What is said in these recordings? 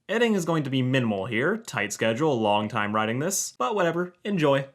Editing is going to be minimal here, tight schedule, long time writing this, but whatever, enjoy.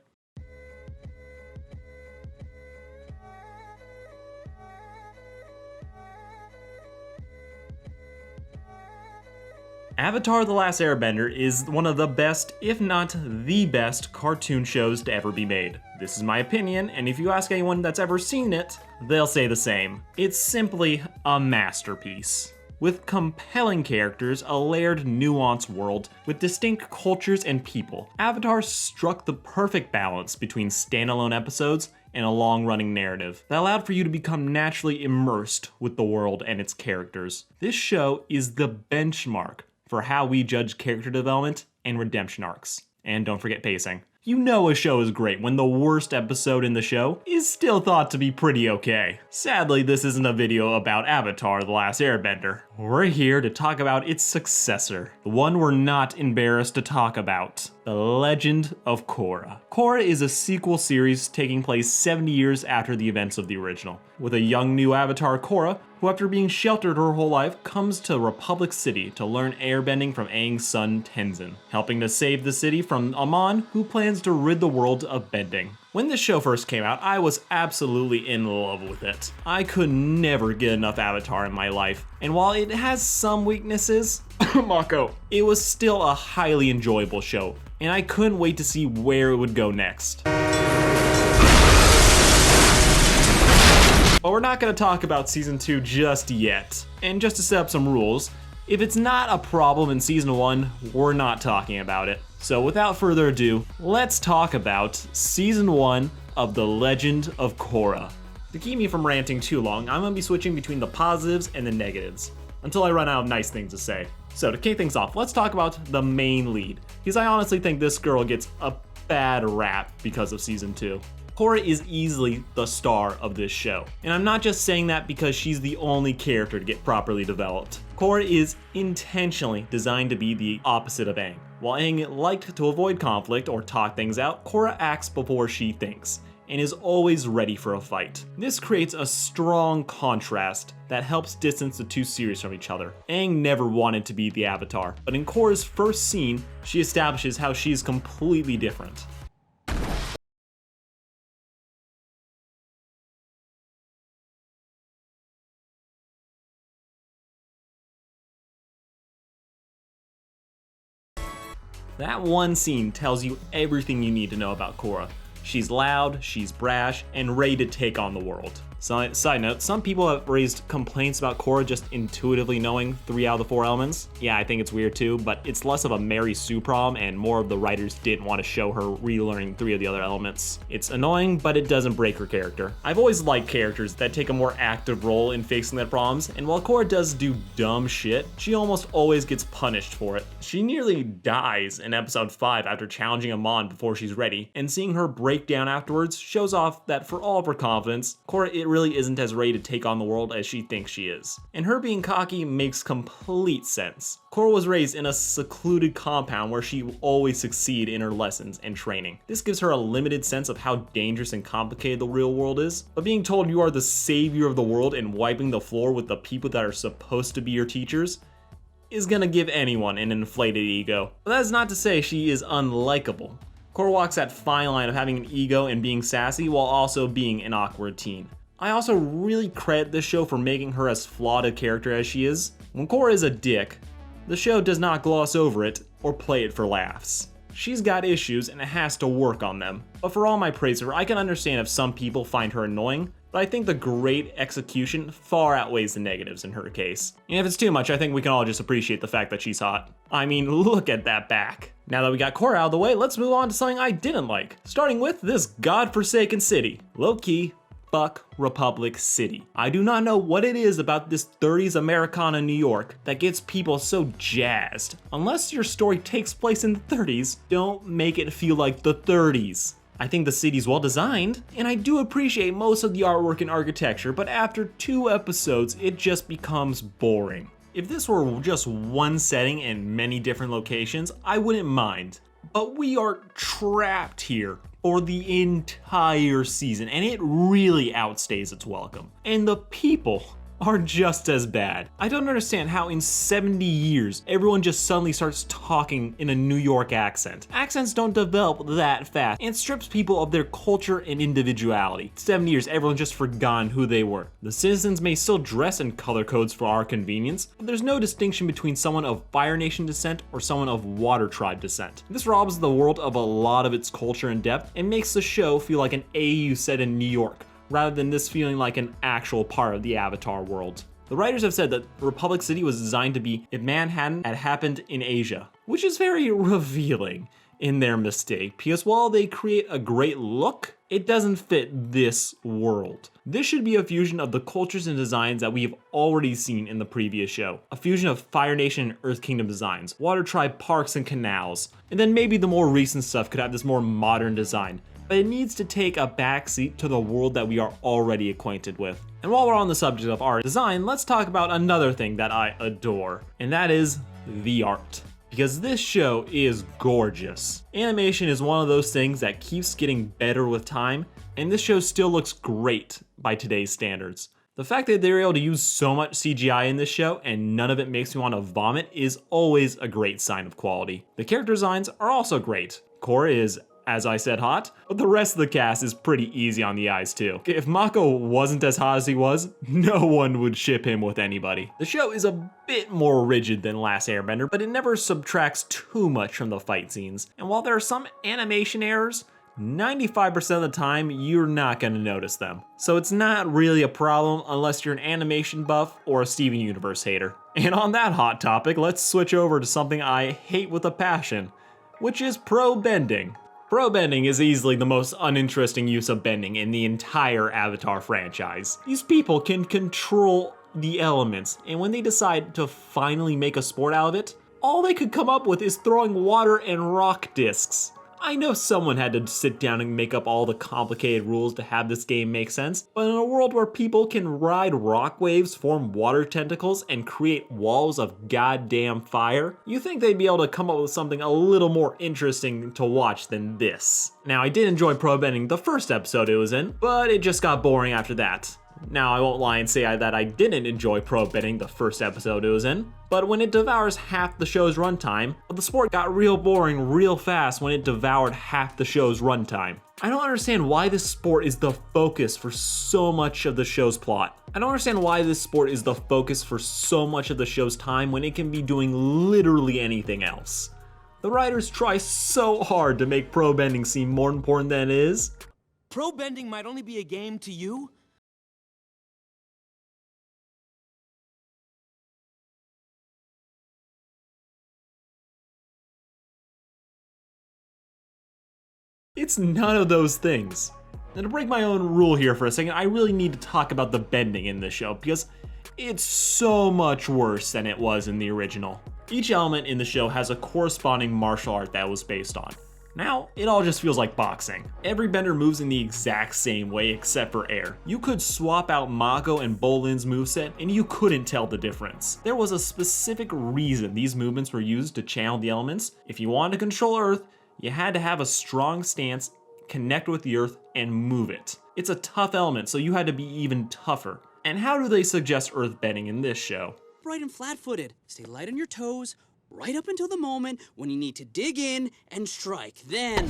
Avatar: The Last Airbender is one of the best, if not the best, cartoon shows to ever be made. This is my opinion, and if you ask anyone that's ever seen it, they'll say the same. It's simply a masterpiece. With compelling characters, a layered, nuanced world, with distinct cultures and people, Avatar struck the perfect balance between standalone episodes and a long-running narrative that allowed for you to become naturally immersed with the world and its characters. This show is the benchmark for how we judge character development and redemption arcs. And don't forget pacing. You know a show is great when the worst episode in the show is still thought to be pretty okay. Sadly, this isn't a video about Avatar: The Last Airbender. We're here to talk about its successor, the one we're not embarrassed to talk about, The Legend of Korra. Korra is a sequel series taking place 70 years after the events of the original, with a young new avatar, Korra, who after being sheltered her whole life comes to Republic City to learn airbending from Aang's son Tenzin, helping to save the city from Amon, who plans to rid the world of bending. When this show first came out, I was absolutely in love with it. I could never get enough Avatar in my life, and while it has some weaknesses, Mako, it was still a highly enjoyable show, and I couldn't wait to see where it would go next. But we're not going to talk about Season 2 just yet. And just to set up some rules, if it's not a problem in Season 1, we're not talking about it. So without further ado, let's talk about Season 1 of The Legend of Korra. To keep me from ranting too long, I'm going to be switching between the positives and the negatives, until I run out of nice things to say. So to kick things off, let's talk about the main lead, because I honestly think this girl gets a bad rap because of Season 2. Korra is easily the star of this show. And I'm not just saying that because she's the only character to get properly developed. Korra is intentionally designed to be the opposite of Aang. While Aang liked to avoid conflict or talk things out, Korra acts before she thinks, and is always ready for a fight. This creates a strong contrast that helps distance the two series from each other. Aang never wanted to be the Avatar, but in Korra's first scene, she establishes how she is completely different. That one scene tells you everything you need to know about Korra. She's loud, she's brash, and ready to take on the world. Side note, some people have raised complaints about Korra just intuitively knowing 3 out of the 4 elements. Yeah, I think it's weird too, but it's less of a Mary Sue problem and more of the writers didn't want to show her relearning 3 of the other elements. It's annoying, but it doesn't break her character. I've always liked characters that take a more active role in facing their problems, and while Korra does do dumb shit, she almost always gets punished for it. She nearly dies in episode 5 after challenging Amon before she's ready, and seeing her break down afterwards shows off that for all of her confidence, Korra really isn't as ready to take on the world as she thinks she is. And her being cocky makes complete sense. Korra was raised in a secluded compound where she will always succeed in her lessons and training. This gives her a limited sense of how dangerous and complicated the real world is, but being told you are the savior of the world and wiping the floor with the people that are supposed to be your teachers is gonna give anyone an inflated ego. But that is not to say she is unlikable. Korra walks that fine line of having an ego and being sassy while also being an awkward teen. I also really credit this show for making her as flawed a character as she is. When Korra is a dick, the show does not gloss over it or play it for laughs. She's got issues and has to work on them. But for all my praise of her, I can understand if some people find her annoying, but I think the great execution far outweighs the negatives in her case. And if it's too much, I think we can all just appreciate the fact that she's hot. I mean, look at that back. Now that we got Korra out of the way, let's move on to something I didn't like. Starting with this godforsaken city. Low-key, fuck Republic City. I do not know what it is about this 30s Americana New York that gets people so jazzed. Unless your story takes place in the 30s, don't make it feel like the 30s. I think the city's well designed, and I do appreciate most of the artwork and architecture, but after 2 episodes, it just becomes boring. If this were just one setting and many different locations, I wouldn't mind. But we are trapped here for the entire season, and it really outstays its welcome. And the people are just as bad. I don't understand how in 70 years, everyone just suddenly starts talking in a New York accent. Accents don't develop that fast, and it strips people of their culture and individuality. 70 years, everyone's just forgotten who they were. The citizens may still dress in color codes for our convenience, but there's no distinction between someone of Fire Nation descent or someone of Water Tribe descent. This robs the world of a lot of its culture and depth, and makes the show feel like an AU set in New York, rather than this feeling like an actual part of the Avatar world. The writers have said that Republic City was designed to be if Manhattan had happened in Asia, which is very revealing in their mistake, because while they create a great look, it doesn't fit this world. This should be a fusion of the cultures and designs that we've already seen in the previous show. A fusion of Fire Nation and Earth Kingdom designs, Water Tribe parks and canals, and then maybe the more recent stuff could have this more modern design. But it needs to take a backseat to the world that we are already acquainted with. And while we're on the subject of art design, let's talk about another thing that I adore, and that is the art. Because this show is gorgeous. Animation is one of those things that keeps getting better with time, and this show still looks great by today's standards. The fact that they're able to use so much CGI in this show and none of it makes me want to vomit is always a great sign of quality. The character designs are also great. Korra is, as I said, hot, but the rest of the cast is pretty easy on the eyes too. If Mako wasn't as hot as he was, no one would ship him with anybody. The show is a bit more rigid than Last Airbender, but it never subtracts too much from the fight scenes. And while there are some animation errors, 95% of the time, you're not gonna notice them. So it's not really a problem unless you're an animation buff or a Steven Universe hater. And on that hot topic, let's switch over to something I hate with a passion, which is pro bending. Pro bending is easily the most uninteresting use of bending in the entire Avatar franchise. These people can control the elements, and when they decide to finally make a sport out of it, all they could come up with is throwing water and rock discs. I know someone had to sit down and make up all the complicated rules to have this game make sense, but in a world where people can ride rock waves, form water tentacles, and create walls of goddamn fire, you think they'd be able to come up with something a little more interesting to watch than this. Now, I did enjoy pro bending the first episode it was in, but it just got boring after that. Now, I won't lie and say that I didn't enjoy pro bending the first episode it was in, but when it devours half the show's runtime, the sport got real boring real fast when it devoured half the show's runtime. I don't understand why this sport is the focus for so much of the show's plot. I don't understand why this sport is the focus for so much of the show's time when it can be doing literally anything else. The writers try so hard to make pro bending seem more important than it is. Pro bending might only be a game to you. It's none of those things. Now, to break my own rule here for a second, I really need to talk about the bending in this show because it's so much worse than it was in the original. Each element in the show has a corresponding martial art that it was based on. Now, it all just feels like boxing. Every bender moves in the exact same way except for air. You could swap out Mako and Bolin's moveset and you couldn't tell the difference. There was a specific reason these movements were used to channel the elements. If you wanted to control Earth, you had to have a strong stance, connect with the earth, and move it. It's a tough element, so you had to be even tougher. And how do they suggest earth bending in this show? Upright and flat-footed. Stay light on your toes, right up until the moment when you need to dig in and strike. Then...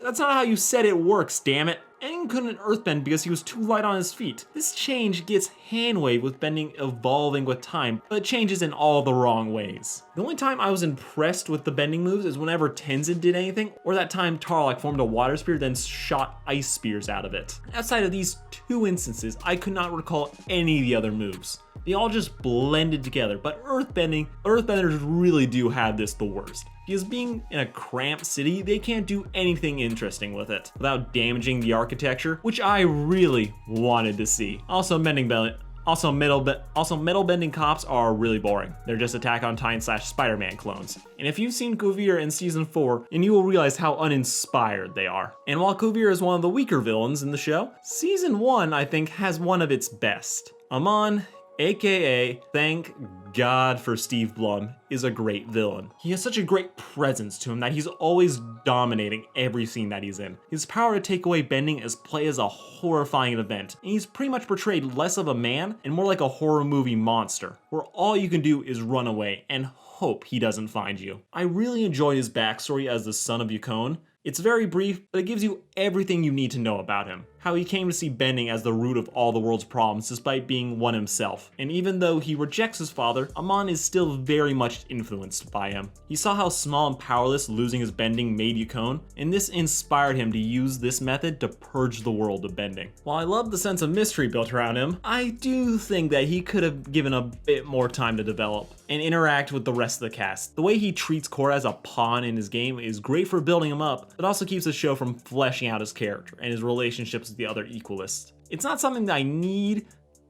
That's not how you said it works, damn it. Aang couldn't earthbend because he was too light on his feet. This change gets hand-waved with bending evolving with time, but it changes in all the wrong ways. The only time I was impressed with the bending moves is whenever Tenzin did anything, or that time Tarlok formed a water spear then shot ice spears out of it. Outside of these two instances, I could not recall any of the other moves. They all just blended together, but earthbenders really do have this the worst. Because being in a cramped city, they can't do anything interesting with it without damaging the architecture, which I really wanted to see. Also, metal bending cops are really boring. They're just Attack on Titan / Spider-Man clones. And if you've seen Kuvira in season 4, and you will realize how uninspired they are. And while Kuvira is one of the weaker villains in the show, season 1 I think has one of its best. Amon AKA, thank God for Steve Blum, is a great villain. He has such a great presence to him that he's always dominating every scene that he's in. His power to take away bending is played as a horrifying event, and he's pretty much portrayed less of a man and more like a horror movie monster, where all you can do is run away and hope he doesn't find you. I really enjoy his backstory as the son of Yukon. It's very brief, but it gives you everything you need to know about him. How he came to see bending as the root of all the world's problems despite being one himself. And even though he rejects his father, Amon is still very much influenced by him. He saw how small and powerless losing his bending made Yukon, and this inspired him to use this method to purge the world of bending. While I love the sense of mystery built around him, I do think that he could have given a bit more time to develop and interact with the rest of the cast. The way he treats Korra as a pawn in his game is great for building him up, but also keeps the show from fleshing out his character and his relationships with the other equalists. It's not something that I need,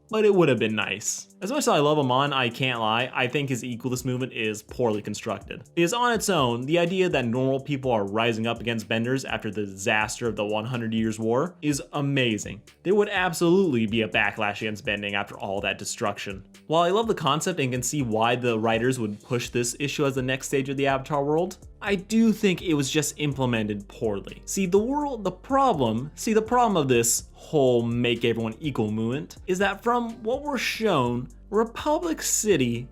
but it would have been nice. As much as I love Amon, I can't lie, I think his equalist movement is poorly constructed. Because on its own, the idea that normal people are rising up against benders after the disaster of the 100 Years' War is amazing. There would absolutely be a backlash against bending after all that destruction. While I love the concept and can see why the writers would push this issue as the next stage of the Avatar world, I do think it was just implemented poorly. The problem of this whole make everyone equal movement is that from what we're shown, Republic City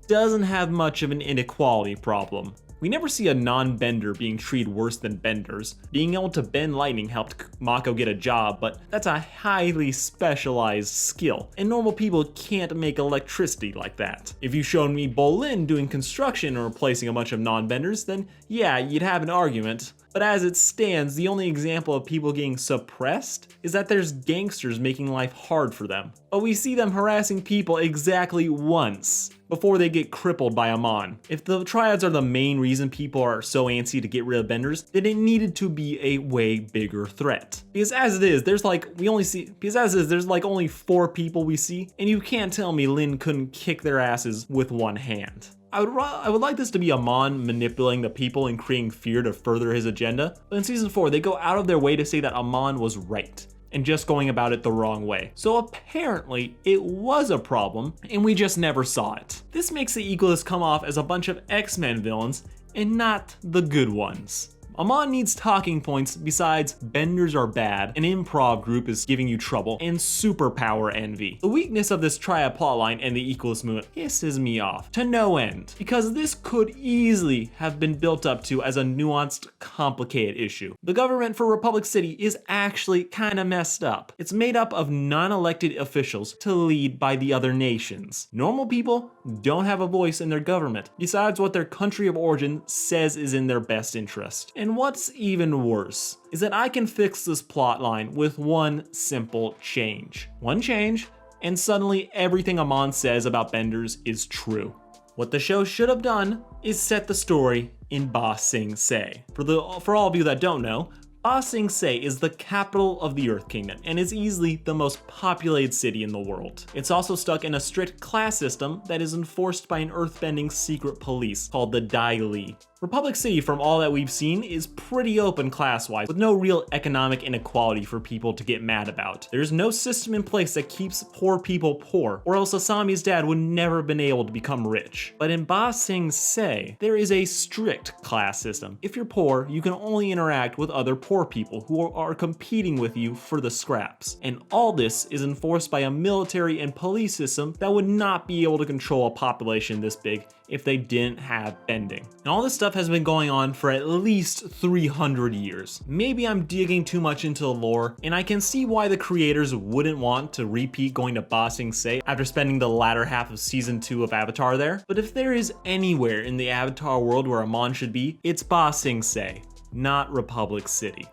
doesn't have much of an inequality problem. We never see a non-bender being treated worse than benders. Being able to bend lightning helped Mako get a job, but that's a highly specialized skill, and normal people can't make electricity like that. If you showed me Bolin doing construction or replacing a bunch of non-benders, then yeah, you'd have an argument. But as it stands, the only example of people getting suppressed is that there's gangsters making life hard for them. But we see them harassing people exactly once before they get crippled by Amon. If the triads are the main reason people are so antsy to get rid of benders, then it needed to be a way bigger threat. Because as it is, there's only 4 people we see, and you can't tell me Lin couldn't kick their asses with one hand. I would like this to be Amon manipulating the people and creating fear to further his agenda, but in season 4 they go out of their way to say that Amon was right and just going about it the wrong way. So apparently it was a problem and we just never saw it. This makes the Equalists come off as a bunch of X-Men villains and not the good ones. Amon needs talking points besides benders are bad, an improv group is giving you trouble, and superpower envy. The weakness of this triad plotline and the equalist movement pisses me off to no end, because this could easily have been built up to as a nuanced, complicated issue. The government for Republic City is actually kinda messed up. It's made up of non-elected officials to lead by the other nations. Normal people don't have a voice in their government, besides what their country of origin says is in their best interest. And what's even worse is that I can fix this plotline with one simple change. One change, and suddenly everything Amon says about benders is true. What the show should have done is set the story in Ba Sing Se. For all of you that don't know, Ba Sing Se is the capital of the Earth Kingdom and is easily the most populated city in the world. It's also stuck in a strict class system that is enforced by an earthbending secret police called the Dai Li. Republic City, from all that we've seen, is pretty open class-wise, with no real economic inequality for people to get mad about. There's no system in place that keeps poor people poor, or else Asami's dad would never have been able to become rich. But in Ba Sing Se, there is a strict class system. If you're poor, you can only interact with other poor people who are competing with you for the scraps. And all this is enforced by a military and police system that would not be able to control a population this big if they didn't have bending. And all this stuff has been going on for at least 300 years. Maybe I'm digging too much into the lore, and I can see why the creators wouldn't want to repeat going to Ba Sing Se after spending the latter half of season 2 of Avatar there. But if there is anywhere in the Avatar world where Amon should be, it's Ba Sing Se, not Republic City.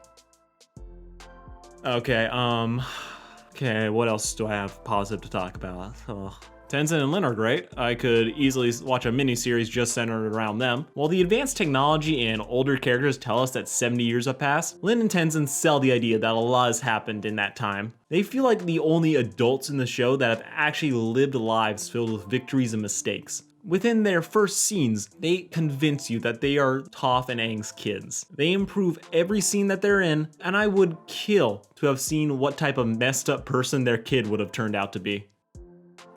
Okay, what else do I have positive to talk about? Tenzin and Lin are great. I could easily watch a mini-series just centered around them. While the advanced technology and older characters tell us that 70 years have passed, Lin and Tenzin sell the idea that a lot has happened in that time. They feel like the only adults in the show that have actually lived lives filled with victories and mistakes. Within their first scenes, they convince you that they are Toph and Aang's kids. They improve every scene that they're in, and I would kill to have seen what type of messed up person their kid would have turned out to be.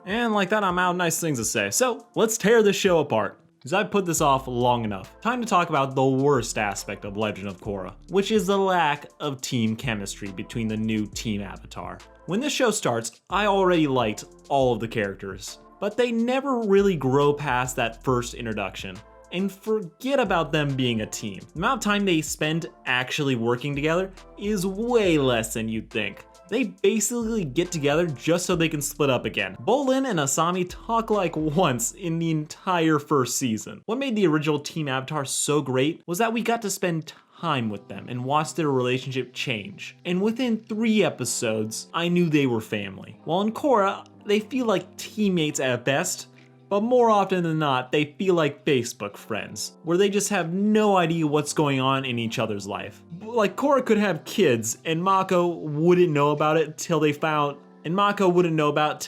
And like that, I'm out of nice things to say. So let's tear this show apart, because I've put this off long enough. Time to talk about the worst aspect of Legend of Korra, which is the lack of team chemistry between the new team avatar. When this show starts, I already liked all of the characters, but they never really grow past that first introduction. And forget about them being a team. The amount of time they spend actually working together is way less than you'd think. They basically get together just so they can split up again. Bolin and Asami talk like once in the entire first season. What made the original Team Avatar so great was that we got to spend time with them and watch their relationship change. And within 3 episodes, I knew they were family. While in Korra, they feel like teammates at best, but more often than not, they feel like Facebook friends, where they just have no idea what's going on in each other's life. Like Korra could have kids, and Mako wouldn't know about it till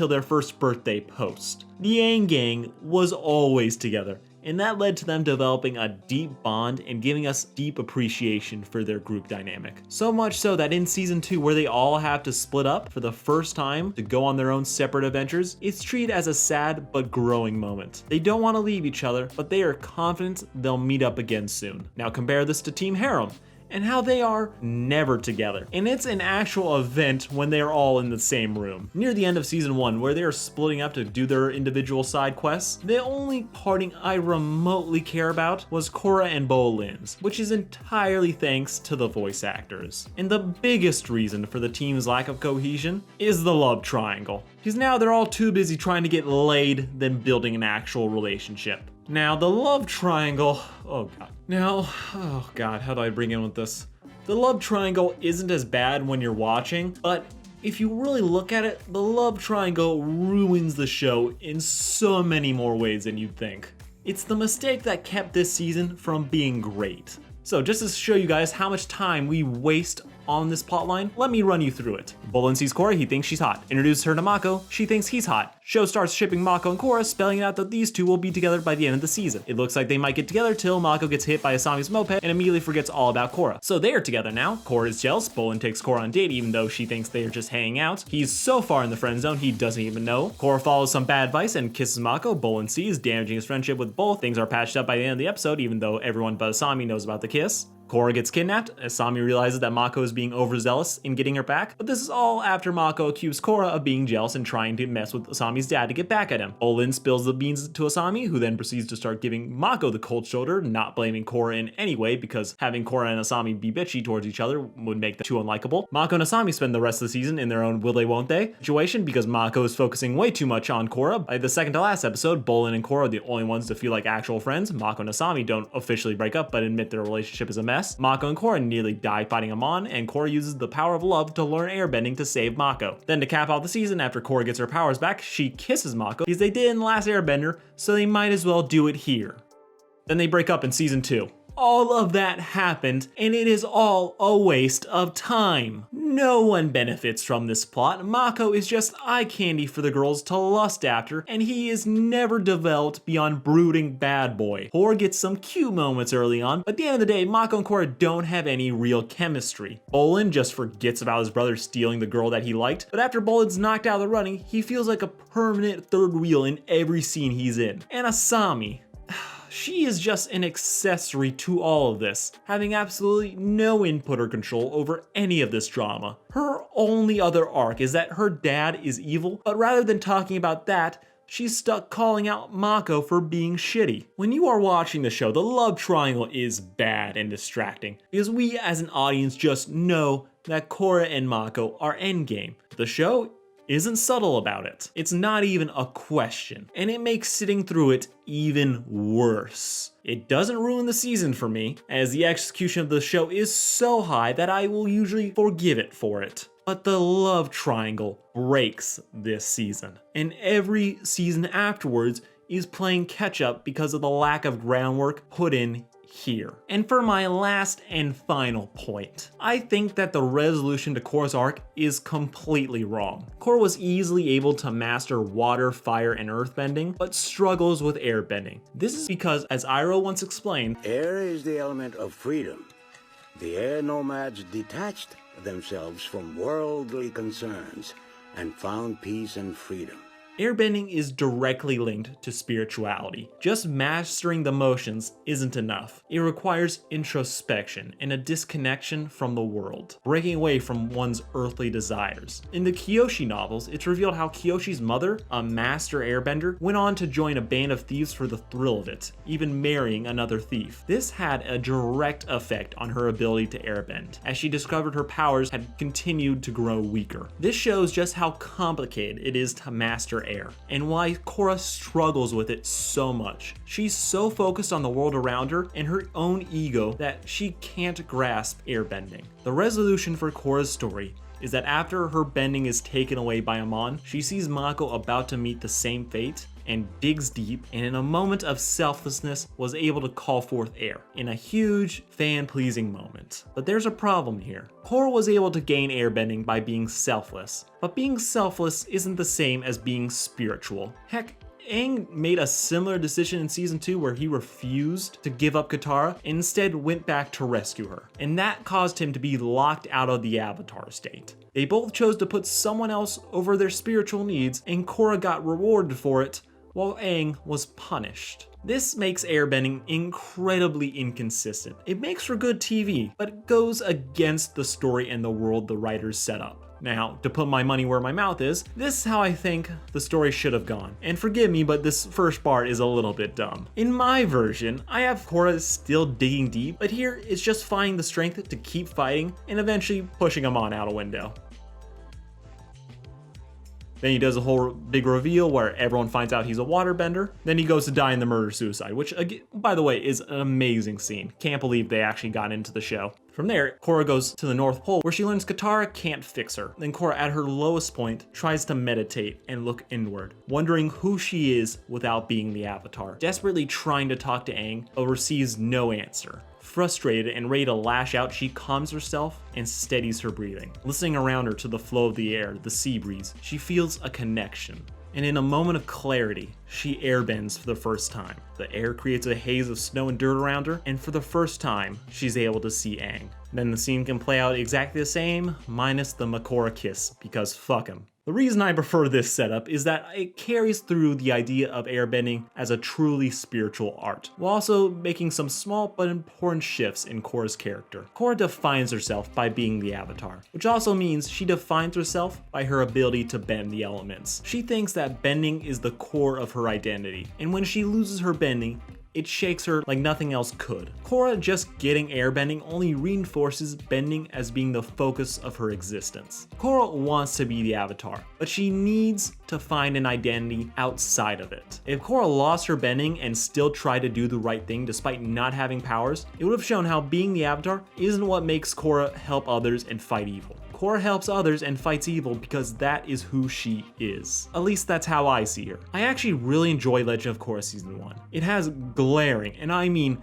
their first birthday post. The Aang gang was always together, and that led to them developing a deep bond and giving us deep appreciation for their group dynamic. So much so that in season 2, where they all have to split up for the first time to go on their own separate adventures, it's treated as a sad but growing moment. They don't want to leave each other, but they are confident they'll meet up again soon. Now compare this to Team Harem, and how they are never together. And it's an actual event when they're all in the same room. Near the end of season 1, where they are splitting up to do their individual side quests, the only parting I remotely care about was Korra and Bolin's, which is entirely thanks to the voice actors. And the biggest reason for the team's lack of cohesion is the love triangle. Because now they're all too busy trying to get laid than building an actual relationship. Now, the love triangle, oh god, how do I bring in with this? The love triangle isn't as bad when you're watching, but if you really look at it, the love triangle ruins the show in so many more ways than you'd think. It's the mistake that kept this season from being great. So just to show you guys how much time we waste on this plotline, let me run you through it. Bolin sees Korra, he thinks she's hot. Introduces her to Mako, she thinks he's hot. Show starts shipping Mako and Korra, spelling out that these two will be together by the end of the season. It looks like they might get together till Mako gets hit by Asami's moped and immediately forgets all about Korra. So they are together now. Korra is jealous. Bolin takes Korra on a date even though she thinks they are just hanging out. He's so far in the friend zone he doesn't even know. Korra follows some bad advice and kisses Mako. Bolin sees, damaging his friendship with both. Things are patched up by the end of the episode even though everyone but Asami knows about the kiss. Korra gets kidnapped. Asami realizes that Mako is being overzealous in getting her back, but this is all after Mako accused Korra of being jealous and trying to mess with Asami's dad to get back at him. Bolin spills the beans to Asami, who then proceeds to start giving Mako the cold shoulder, not blaming Korra in any way because having Korra and Asami be bitchy towards each other would make them too unlikable. Mako and Asami spend the rest of the season in their own will they won't they situation because Mako is focusing way too much on Korra. By the second to last episode, Bolin and Korra are the only ones to feel like actual friends. Mako and Asami don't officially break up but admit their relationship is a mess. Mako and Korra nearly die fighting Amon, and Korra uses the power of love to learn airbending to save Mako. Then to cap off the season, after Korra gets her powers back, she kisses Mako because they did in the last airbender, so they might as well do it here. Then they break up in season 2. All of that happened, and it is all a waste of time. No one benefits from this plot. Mako is just eye candy for the girls to lust after, and he is never developed beyond brooding bad boy. Korra gets some cute moments early on, but at the end of the day, Mako and Korra don't have any real chemistry. Bolin just forgets about his brother stealing the girl that he liked, but after Bolin's knocked out of the running, he feels like a permanent third wheel in every scene he's in. And Asami, she is just an accessory to all of this, having absolutely no input or control over any of this drama. Her only other arc is that her dad is evil, but rather than talking about that, she's stuck calling out Mako for being shitty. When you are watching the show, the love triangle is bad and distracting, because we as an audience just know that Korra and Mako are endgame. The show isn't subtle about it. It's not even a question, and it makes sitting through it even worse. It doesn't ruin the season for me, as the execution of the show is so high that I will usually forgive it for it. But the love triangle breaks this season, and every season afterwards is playing catch up because of the lack of groundwork put in here. And for my last and final point, I think that the resolution to Korra's arc is completely wrong. Korra was easily able to master water, fire, and earthbending, but struggles with airbending. This is because, as Iroh once explained, air is the element of freedom. The air nomads detached themselves from worldly concerns and found peace and freedom. Airbending is directly linked to spirituality. Just mastering the motions isn't enough. It requires introspection and a disconnection from the world, breaking away from one's earthly desires. In the Kyoshi novels, it's revealed how Kyoshi's mother, a master airbender, went on to join a band of thieves for the thrill of it, even marrying another thief. This had a direct effect on her ability to airbend, as she discovered her powers had continued to grow weaker. This shows just how complicated it is to master air, and why Korra struggles with it so much. She's so focused on the world around her and her own ego that she can't grasp airbending. The resolution for Korra's story is that after her bending is taken away by Amon, she sees Mako about to meet the same fate and digs deep, and in a moment of selflessness was able to call forth air in a huge fan-pleasing moment. But there's a problem here. Korra was able to gain airbending by being selfless, but being selfless isn't the same as being spiritual. Heck, Aang made a similar decision in season 2 where he refused to give up Katara and instead went back to rescue her, and that caused him to be locked out of the Avatar state. They both chose to put someone else over their spiritual needs, and Korra got rewarded for it, while Aang was punished. This makes airbending incredibly inconsistent. It makes for good TV, but it goes against the story and the world the writers set up. Now, to put my money where my mouth is, this is how I think the story should have gone. And forgive me, but this first part is a little bit dumb. In my version, I have Korra still digging deep, but here it's just finding the strength to keep fighting and eventually pushing him on out a window. Then he does a whole big reveal where everyone finds out he's a waterbender. Then he goes to die in the murder-suicide, which, by the way, is an amazing scene. Can't believe they actually got into the show. From there, Korra goes to the North Pole, where she learns Katara can't fix her. Then Korra, at her lowest point, tries to meditate and look inward, wondering who she is without being the Avatar. Desperately trying to talk to Aang, but receives no answer. Frustrated and ready to lash out, she calms herself and steadies her breathing. Listening around her to the flow of the air, the sea breeze, she feels a connection. And in a moment of clarity, she airbends for the first time. The air creates a haze of snow and dirt around her, and for the first time, she's able to see Aang. Then the scene can play out exactly the same, minus the Makora kiss, because fuck him. The reason I prefer this setup is that it carries through the idea of airbending as a truly spiritual art, while also making some small but important shifts in Korra's character. Korra defines herself by being the Avatar, which also means she defines herself by her ability to bend the elements. She thinks that bending is the core of her identity, and when she loses her bending, it shakes her like nothing else could. Korra just getting airbending only reinforces bending as being the focus of her existence. Korra wants to be the Avatar, but she needs to find an identity outside of it. If Korra lost her bending and still tried to do the right thing despite not having powers, it would have shown how being the Avatar isn't what makes Korra help others and fight evil. Korra helps others and fights evil because that is who she is. At least that's how I see her. I actually really enjoy Legend of Korra Season 1. It has glaring, and I mean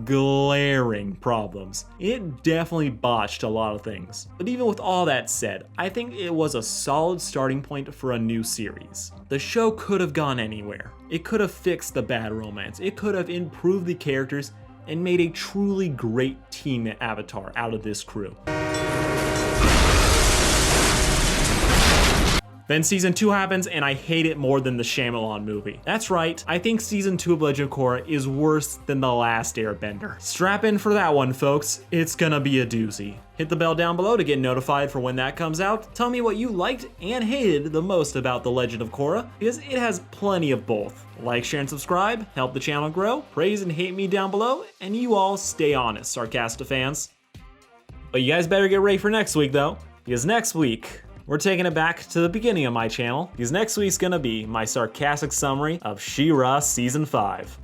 glaring problems. It definitely botched a lot of things. But even with all that said, I think it was a solid starting point for a new series. The show could have gone anywhere. It could have fixed the bad romance. It could have improved the characters and made a truly great team Avatar out of this crew. Then season 2 happens and I hate it more than the Shyamalan movie. That's right, I think season 2 of Legend of Korra is worse than The Last Airbender. Strap in for that one, folks. It's gonna be a doozy. Hit the bell down below to get notified for when that comes out. Tell me what you liked and hated the most about The Legend of Korra, because it has plenty of both. Like, share, and subscribe, help the channel grow, praise and hate me down below, and you all stay honest, Sarcastic fans. But you guys better get ready for next week though, because next week, we're taking it back to the beginning of my channel, because next week's gonna be my sarcastic summary of She-Ra Season 5.